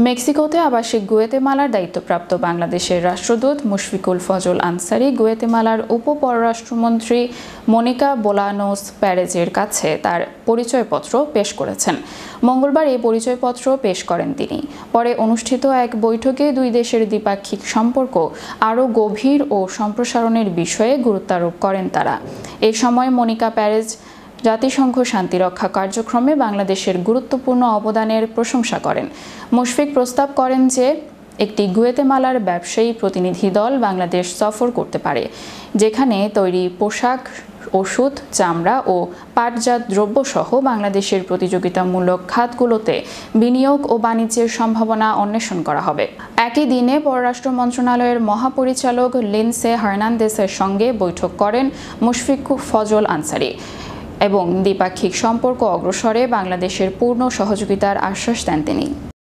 মেক্সিকোতে আবাসিক গুয়েতেমালার দায়িত্বপ্রাপ্ত বাংলাদেশের রাষ্ট্রদূত মুশফিকুল ফজল আনসারি গুয়েতেমালার উপপররাষ্ট্রমন্ত্রী মনিকা বোলানোস প্যারেজের কাছে তার পরিচয়পত্র পেশ করেছেন। মঙ্গলবার এই পরিচয়পত্র পেশ করেন তিনি। পরে অনুষ্ঠিত এক বৈঠকে দুই দেশের দ্বিপাক্ষিক সম্পর্ক আরও গভীর ও সম্প্রসারণের বিষয়ে গুরুত্বারোপ করেন তারা। এ সময় মনিকা প্যারেজ জাতিসংঘ শান্তিরক্ষা কার্যক্রমে বাংলাদেশের গুরুত্বপূর্ণ অবদানের প্রশংসা করেন। মুশফিক প্রস্তাব করেন যে একটি গুয়েতেমালার ব্যবসায়ী প্রতিনিধি দল বাংলাদেশ সফর করতে পারে, যেখানে তৈরি পোশাক, ওষুধ, চামড়া ও পাটজাত দ্রব্যসহ বাংলাদেশের প্রতিযোগিতামূলক খাতগুলোতে বিনিয়োগ ও বাণিজ্যের সম্ভাবনা অন্বেষণ করা হবে। একই দিনে পররাষ্ট্র মন্ত্রণালয়ের মহাপরিচালক লিন্ডসে হার্নান্দেসের সঙ্গে বৈঠক করেন মুশফিক ফজল আনসারি এবং দ্বিপাক্ষিক সম্পর্ক অগ্রসরে বাংলাদেশের পূর্ণ সহযোগিতার আশ্বাস দেন তিনি।